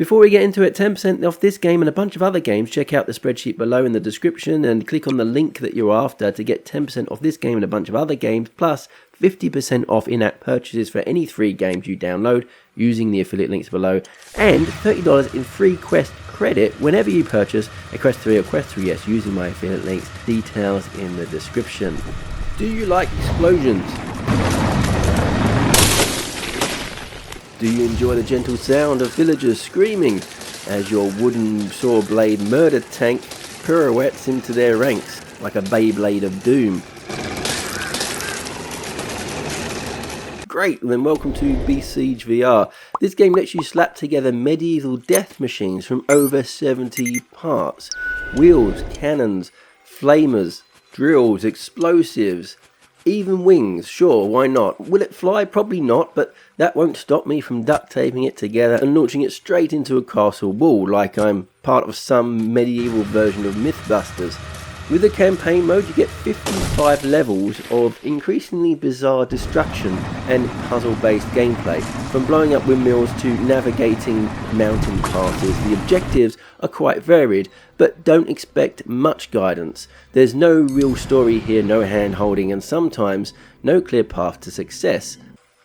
Before we get into it, 10% off this game and a bunch of other games. Check out the spreadsheet below in the description and click on the link that you're after to get 10% off this game and a bunch of other games, plus 50% off in-app purchases for any 3 games you download using the affiliate links below, and $30 in free Quest credit whenever you purchase a Quest 3 or Quest 3S using my affiliate links. Details in the description. Do you like explosions? Do you enjoy the gentle sound of villagers screaming as your wooden saw blade murder tank pirouettes into their ranks like a Beyblade of doom? Great, then welcome to Besiege VR. This game lets you slap together medieval death machines from over 70 parts. Wheels, cannons, flamers, drills, explosives, even wings. Sure, why not? Will it fly? Probably not, but that won't stop me from duct taping it together and launching it straight into a castle wall like I'm part of some medieval version of Mythbusters. With the campaign mode, you get 55 levels of increasingly bizarre destruction and puzzle-based gameplay, from blowing up windmills to navigating mountain passes. The objectives are quite varied, but don't expect much guidance. There's no real story here, no hand-holding, and sometimes no clear path to success.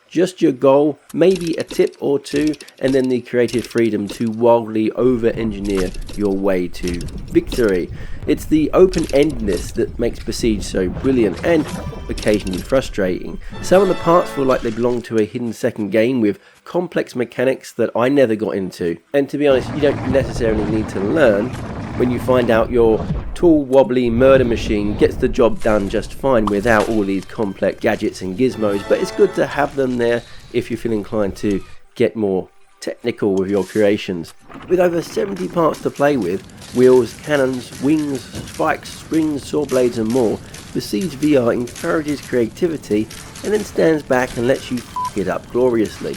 Just your goal, maybe a tip or two, and then the creative freedom to wildly over-engineer your way to victory. It's the open-endedness that makes Besiege so brilliant and occasionally frustrating. Some of the parts feel like they belong to a hidden second game with complex mechanics that I never got into. And to be honest, you don't necessarily need to learn when you find out your tall, wobbly murder machine gets the job done just fine without all these complex gadgets and gizmos, but it's good to have them there if you feel inclined to get more technical with your creations. With over 70 parts to play with, wheels, cannons, wings, spikes, springs, saw blades and more, Besiege VR encourages creativity and then stands back and lets you f*** it up gloriously.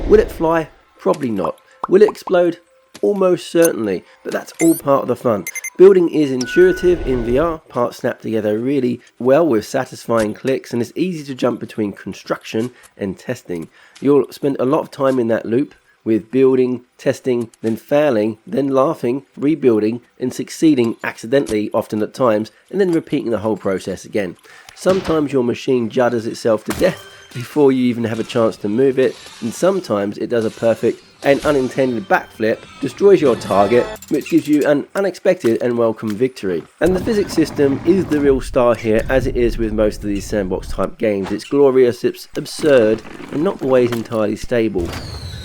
Will it fly? Probably not. Will it explode? Almost certainly, but that's all part of the fun. Building is intuitive in VR, parts snap together really well with satisfying clicks, and it's easy to jump between construction and testing. You'll spend a lot of time in that loop with building, testing, then failing, then laughing, rebuilding, and succeeding accidentally often at times, and then repeating the whole process again. Sometimes your machine judders itself to death before you even have a chance to move it, and sometimes it does a perfect and unintended backflip, destroys your target, which gives you an unexpected and welcome victory. And the physics system is the real star here, as it is with most of these sandbox type games. It's glorious, it's absurd, and not always entirely stable.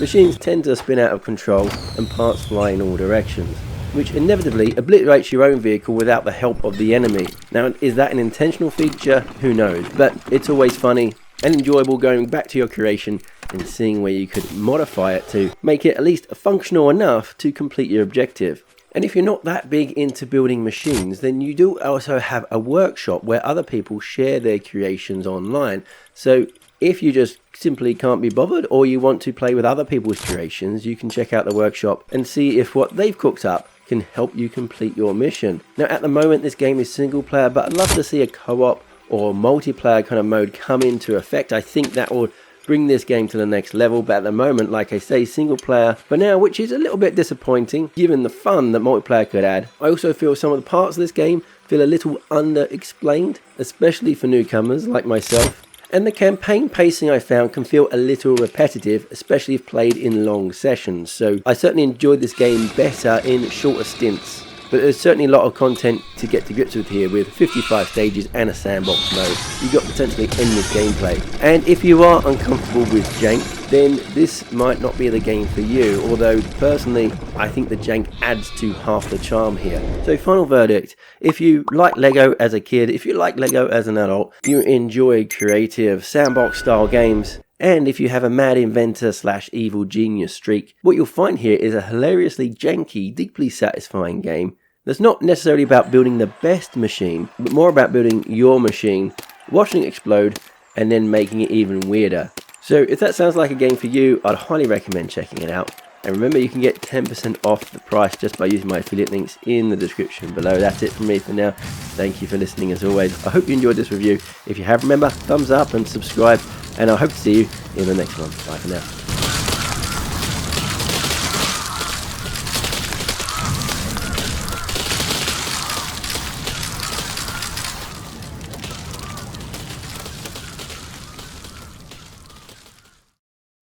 Machines tend to spin out of control and parts fly in all directions, which inevitably obliterates your own vehicle without the help of the enemy. Now, is that an intentional feature? Who knows? But it's always funny and enjoyable going back to your creation and seeing where you could modify it to make it at least functional enough to complete your objective. And if you're not that big into building machines, then you do also have a workshop where other people share their creations online. So if you just simply can't be bothered, or you want to play with other people's creations, you can check out the workshop and see if what they've cooked up can help you complete your mission. Now, at the moment this game is single player, but I'd love to see a co-op or multiplayer kind of mode come into effect. I think that will bring this game to the next level, but at the moment, like I say, single player for now, which is a little bit disappointing given the fun that multiplayer could add. I also feel some of the parts of this game feel a little under-explained, especially for newcomers like myself. And the campaign pacing I found can feel a little repetitive, especially if played in long sessions. So I certainly enjoyed this game better in shorter stints. But there's certainly a lot of content to get to grips with here, with 55 stages and a sandbox mode. You've got potentially endless gameplay. And if you are uncomfortable with jank, then this might not be the game for you, although personally I think the jank adds to half the charm here. So final verdict, if you like Lego as a kid, if you like Lego as an adult, you enjoy creative sandbox style games, and if you have a mad inventor / evil genius streak, what you'll find here is a hilariously janky, deeply satisfying game that's not necessarily about building the best machine, but more about building your machine, watching it explode, and then making it even weirder. So if that sounds like a game for you, I'd highly recommend checking it out. And remember, you can get 10% off the price just by using my affiliate links in the description below. That's it from me for now. Thank you for listening as always. I hope you enjoyed this review. If you have, remember, thumbs up and subscribe. And I hope to see you in the next one. Bye for now.